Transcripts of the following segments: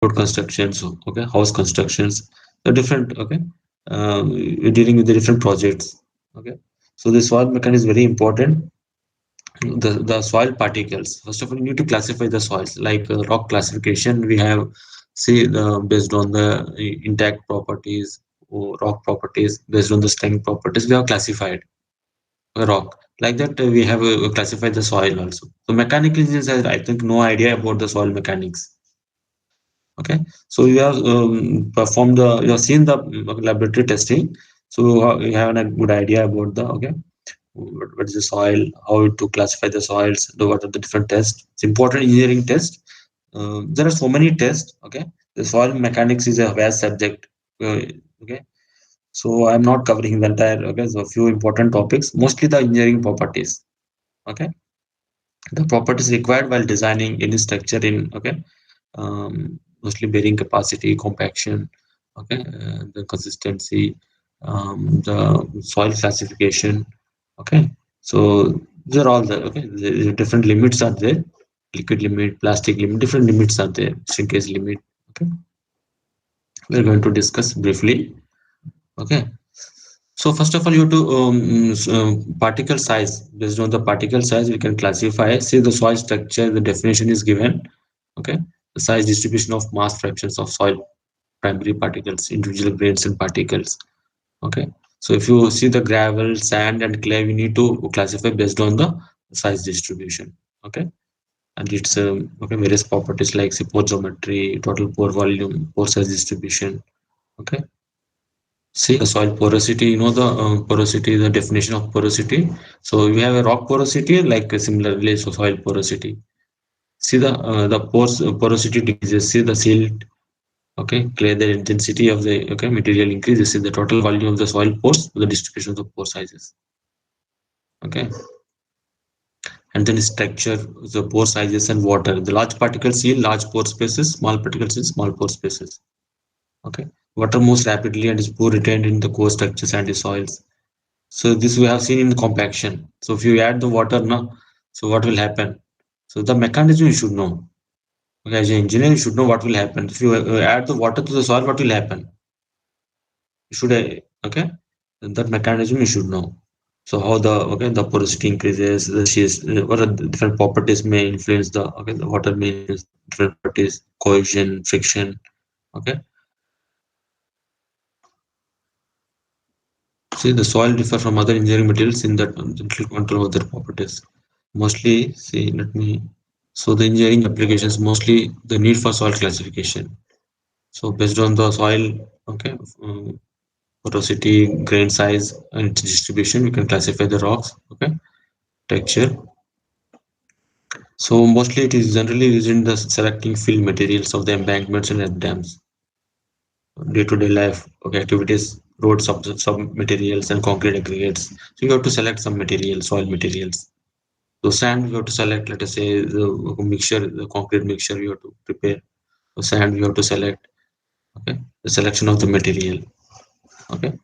road constructions, okay, house constructions, the different, okay, we're dealing with the different projects, okay. So the soil mechanics is very important. The soil particles. First of all, you need to classify the soils. Like rock classification, we have see based on the intact properties or rock properties, based on the strength properties, we have classified a rock. Like that, we have classified the soil also. So mechanical engineers have, I think, no idea about the soil mechanics. Okay, so you have performed the, you have seen the laboratory testing. So you have a good idea about the, okay, what is the soil, how to classify the soils, what are the different tests. It's important engineering test. There are so many tests. Okay, the soil mechanics is a vast subject. Okay, so I'm not covering the entire. Okay, so a few important topics, mostly the engineering properties. Okay, the properties required while designing any structure in, okay, mostly bearing capacity, compaction, okay, the consistency, the soil classification, okay. So these are all the, okay, the different limits are there, liquid limit, plastic limit, different limits are there, shrinkage limit, okay. We're going to discuss briefly, okay. So first of all, you have to particle size. Based on the particle size, we can classify. See the soil structure. The definition is given. Okay, the size distribution of mass fractions of soil primary particles, individual grains and particles. Okay, so if you see the gravel, sand, and clay, we need to classify based on the size distribution. Okay, and it's okay, various properties like say pore geometry, total pore volume, pore size distribution. Okay, see the soil porosity, you know the porosity, the definition of porosity. So we have a rock porosity, like similarly, so soil porosity. See the porosity decreases. See the silt, okay, clear the intensity of the, okay, material increases. See the total volume of the soil pores, the distribution of the pore sizes. Okay, and then structure, the pore sizes and water. The large particles yield large pore spaces, small particles in small pore spaces. Okay, water moves rapidly and is poor retained in the core structures and the soils. So this we have seen in compaction. So if you add the water now, so what will happen? So the mechanism you should know. Okay, as an engineer, you should know what will happen. If you add the water to the soil, what will happen? You should, okay, that mechanism you should know. So how the, okay, the porosity increases, the shears, what are the different properties may influence the, okay, the water may influence different properties, cohesion, friction. Okay, see the soil differ from other engineering materials in that gentle control of their properties. Mostly, see, let me. So the engineering applications, mostly the need for soil classification. So based on the soil, okay, porosity, grain size, and its distribution, we can classify the rocks, okay, texture. So mostly it is generally used in the selecting fill materials of the embankments and earth dams. Day-to-day life, okay, activities, road sub materials and concrete aggregates. So you have to select some materials, soil materials. So sand, you have to select, let us say, the mixture, the concrete mixture you have to prepare. So sand, you have to select, okay, the selection of the material, okay.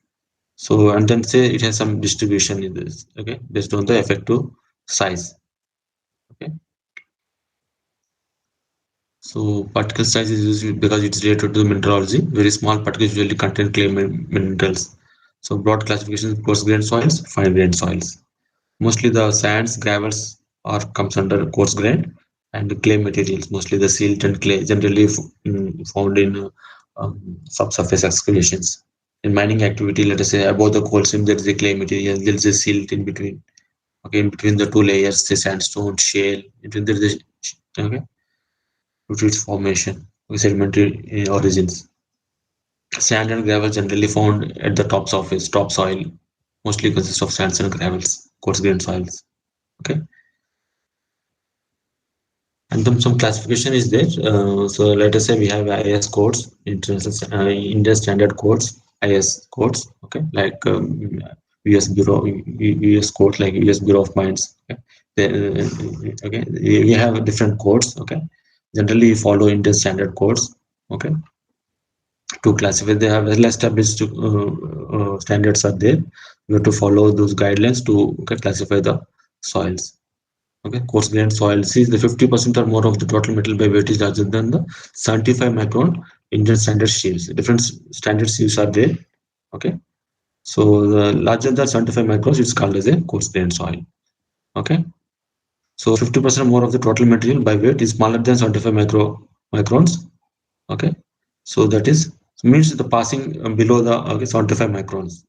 So and then say it has some distribution in this, okay, based on the effective size, okay. So particle size is used because it's related to the mineralogy. Very small particles usually contain clay minerals. So broad classification: coarse grained soils, fine grained soils. Mostly the sands, gravels are comes under coarse grain, and the clay materials, mostly the silt and clay, generally found in subsurface excavations. In mining activity, let us say above the coal seam, there is a clay material, there is a silt in between. Okay, in between the two layers, the sandstone, shale, in between there is a, okay, due to its formation, sedimentary origins. Sand and gravel generally found at the top surface, topsoil, mostly consists of sands and gravels, coarse grained soils. Okay, and then some classification is there. So let us say we have IS codes, international Indian standard codes, IS codes. Okay, like US Bureau, US codes like US Bureau of Mines. Okay, okay, we have different codes. Okay, generally we follow Indian standard codes. Okay, to classify, they have well established standards are there. We have to follow those guidelines to, okay, classify the soils. Okay, coarse grained soil. See, the 50% or more of the total metal by weight is larger than the 75 micron Indian standard sheaves. Different standard sheaves are there. Okay, so the larger than 75 microns is called as a coarse grained soil. Okay, so 50% more of the total material by weight is smaller than 75 microns. Okay, so that is means the passing below the, okay, 75 microns.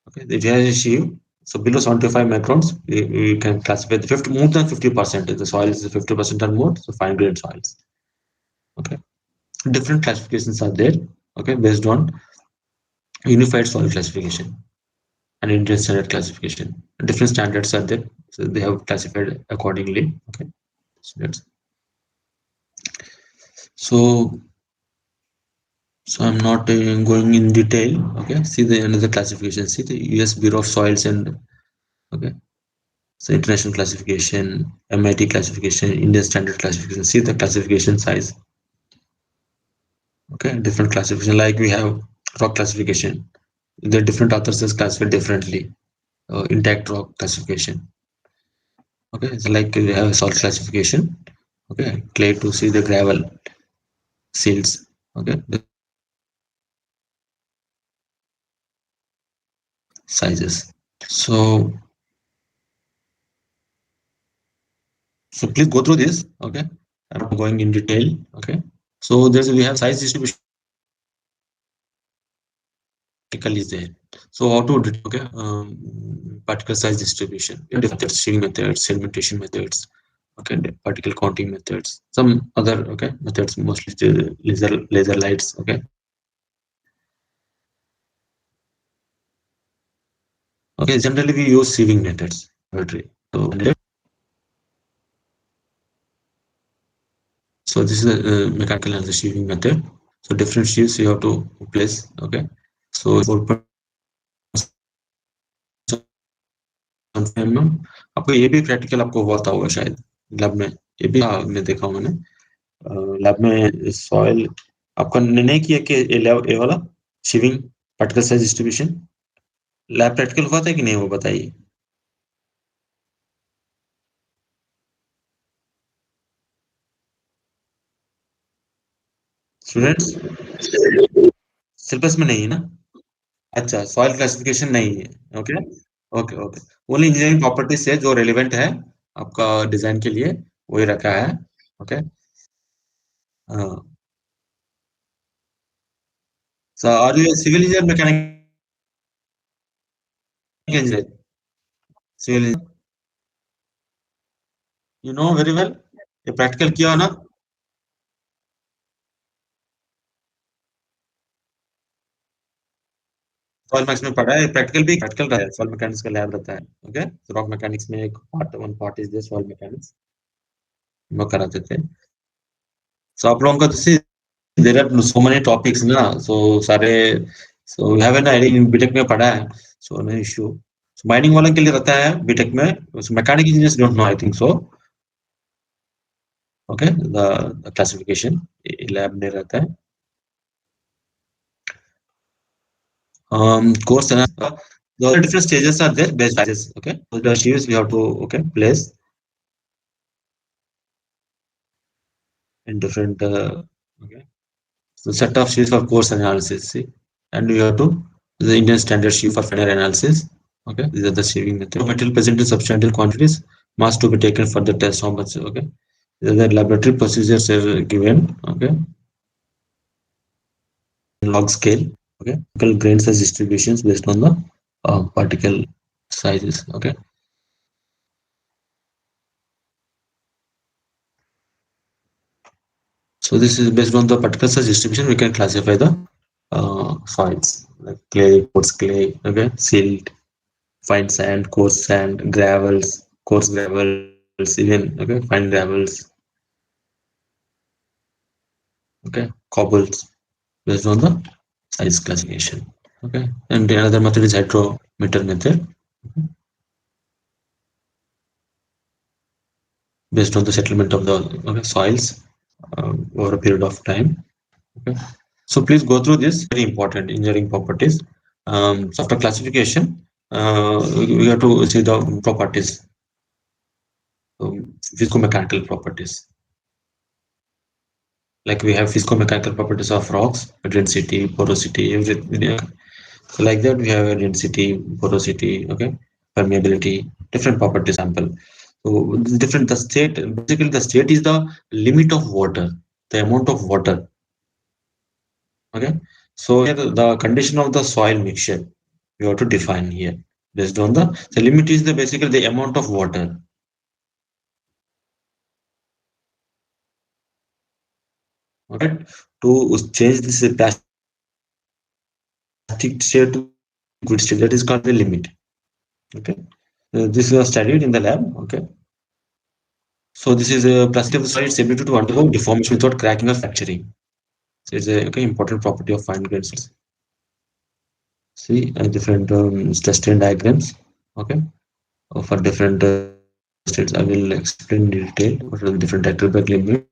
Okay, if you have a sheave, so below 75 microns, you can classify the 50, more than 50%. The soil is 50% or more, so fine grained soils. Okay, different classifications are there. Okay, based on unified soil classification and Indian standard classification. Different standards are there, so they have classified accordingly. Okay, so so so I'm not going in detail. Okay, see the another classification. See the US Bureau of Soils and, okay, so international classification, MIT classification, Indian standard classification. See the classification size. Okay, different classification. Like we have rock classification. The different authors has classified differently. Intact rock classification. Okay, it's like we have salt classification. Okay, clay to see the gravel, silts. Okay, the sizes. So so please go through this. Okay, I'm not going in detail. Okay, so there's we have size distribution particle is there. So how to okay, particle size distribution, different methods, shielding methods, sedimentation methods, okay, the particle counting methods, some other, okay, methods, mostly the laser lights. Okay, okay, generally we use sieving methods. So so this is a mechanical and the sieving method. So different sheaves you have to place. Okay, so 4.5 mm. आपको ये भी practical आपको हुआ था होगा शायद lab में, ये भी, हाँ, मैं देखा हूँ मैंने लैब में सॉइल आपका नहीं किया कि ये वाला sieving particle size distribution lab practical हुआ था कि नहीं, वो बताइए स्टूडेंट्स। सिलेबस में नहीं है ना? अच्छा, सॉइल क्लासिफिकेशन नहीं है। Okay, okay, okay. Only engineering properties है जो रेलिवेंट है आपका डिजाइन के लिए, वही रखा है। ओके, हाँ। So are you civil engineer, mechanical engineer? Civil, you know very well, ये प्रैक्टिकल किया हो ना? सॉइल मैक्स में पढ़ा है, प्रैक्टिकल भी प्रैक्टिकल रहा है, सॉइल मैकेनिक्स का लैब रहता है। ओके, रॉक मैकेनिक्स में एक part, one part is soil mechanics, हम लोग कराते थे। सो आप लोगों का तो there are so many topics ना, सो सारे, so we have an idea, BTech में पढ़ा है, सो नो इशू। माइनिंग वालों के लिए रहता है बीटेक में, mechanical engineers don't know, I think so. Okay, the classification lab में रहता है। course and the different stages are there, based stages. Okay, so the sheaves we have to, okay, place in different, okay, so set of sheaves for course analysis. See, and we have to the Indian standard sheave for final analysis. Okay, these are the sheaving method. Material present in substantial quantities must to be taken for the test. How much? Okay, the laboratory procedures are given. Okay, log scale. Okay, particle grain size distributions based on the particle sizes. Okay, so this is based on the particle size distribution. We can classify the soils like clay, coarse clay, okay, silt, fine sand, coarse sand, gravels, coarse gravels, even, okay, fine gravels, okay, cobbles, based on the size classification. Okay, and the another method is hydrometer method, okay, based on the settlement of the, okay, soils over a period of time. Okay. So please go through this very important engineering properties. So after classification, we have to see the properties. physico-mechanical properties. Like we have physico-mechanical properties of rocks, density, porosity, everything. Yeah. So like that, we have a density, porosity, okay, permeability, different property sample. So different the state. Basically, the state is the limit of water, the amount of water. Okay. So here the condition of the soil mixture we have to define here based on the limit is the basically the amount of water. Okay. To change this plastic state to liquid state, that is called the limit. Okay. This was studied in the lab. Okay. So this is a plastic of the soil. It's ability to undergo deformation without cracking or fracturing. So it's a okay, important property of fine grained soils. See different stress strain diagrams. Okay. For different states, I will explain in detail what are the different attribute limits.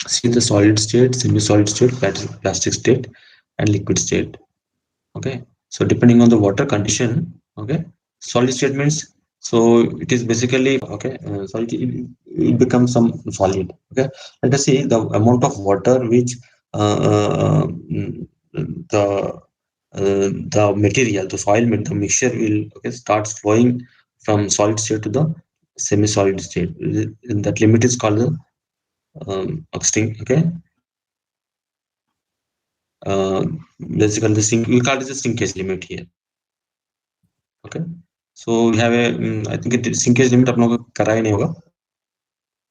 See the solid state, semi-solid state, plastic state, and liquid state. Okay, so depending on the water condition, okay, solid state means so it is basically okay, solid it becomes some solid. Okay, let us see the amount of water which the the material, the soil, the mixture will okay starts flowing from solid state to the semi-solid state. That limit is called the okay, basically the sink. We call it the sinkage limit here. Okay, so we have a I think it sinkage limit आप लोगों को कराया नहीं होगा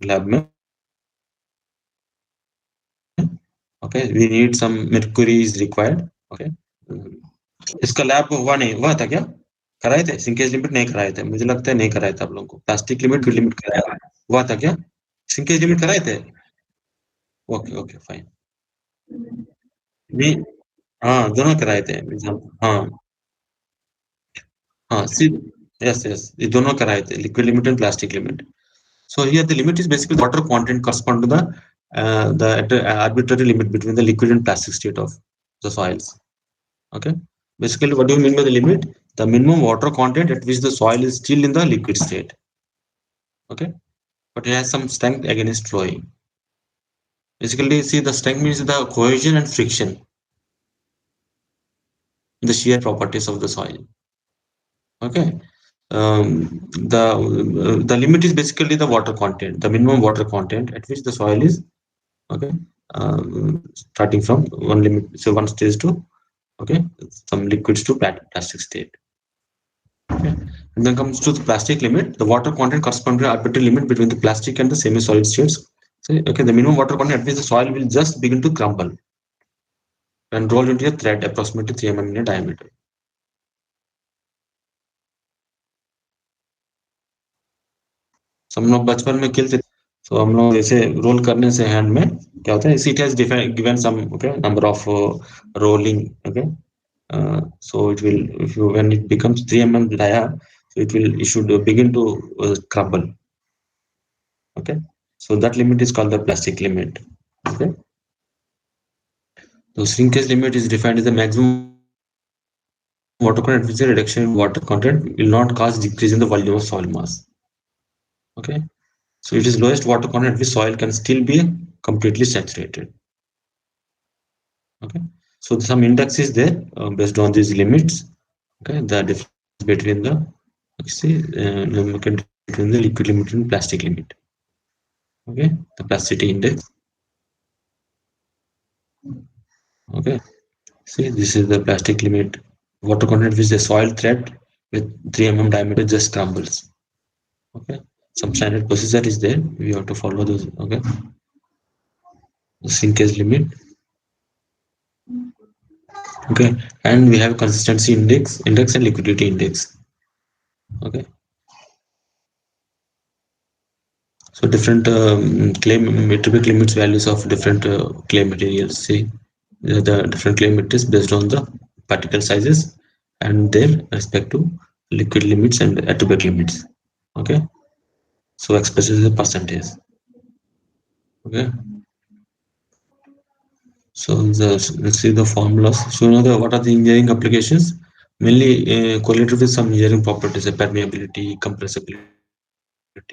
lab में. Okay, we need some mercury is required. Okay, इसका lab हुआ नहीं हुआ था क्या? कराए थे सिंकेज लिमिट नहीं कराए थे मुझे लगता है नहीं कराए थे आप लोगों को प्लास्टिक लिमिट फिर लिमिट कराया हुआ था क्या सिंकेज लिमिट कराए थे ओके ओके फाइन नहीं हाँ दोनों कराए थे हाँ हाँ सी यस यस ये दोनों कराए थे liquid limit and plastic limit so here the limit is basically the water content correspond to the arbitrary limit between the liquid and plastic state of the soils. Okay, basically what do you mean by the limit? The minimum water content at which the soil is still in the liquid state. Okay, but it has some strength against flowing. Basically, see the strength means the cohesion and friction, the shear properties of the soil. Okay, the limit is basically the water content, the minimum water content at which the soil is okay, starting from one limit, so one stage to okay, some liquids to plastic state. Okay, and then comes to the plastic limit. The water content corresponds to arbitrary limit between the plastic and the semi-solid states. So, okay, the minimum water content at which the soil will just begin to crumble and roll into a thread approximately 3 mm in diameter. So, हम लोग बचपन में खेलते तो हम लोग ऐसे role करने से हैंड में क्या होता है it has given some okay number of rolling okay so it will if you when it becomes 3 mm dia so it should begin to crumble. Okay, so that limit is called the plastic limit. Okay, so shrinkage limit is defined as the maximum water content at which the reduction in water content will not cause decrease in the volume of soil mass. Okay, so it is lowest water content at which soil can still be completely saturated. Okay, so some index is there based on these limits. Okay, the difference between the see between the liquid limit and plastic limit. Okay, the plasticity index. Okay, see this is the plastic limit water content which the soil thread with 3 mm diameter just crumbles. Okay, some standard procedure is there. We have to follow those. Okay, the sinkage limit. Okay, and we have consistency index and liquidity index. Okay, so different clay metric limits values of different clay materials. See the different clay materials based on the particle sizes and their respective liquid limits and attribute limits. Okay, so expressed as a percentage. Okay, so let's see the formulas. So you know what are the engineering applications? Mainly correlated with some engineering properties, permeability, compressibility,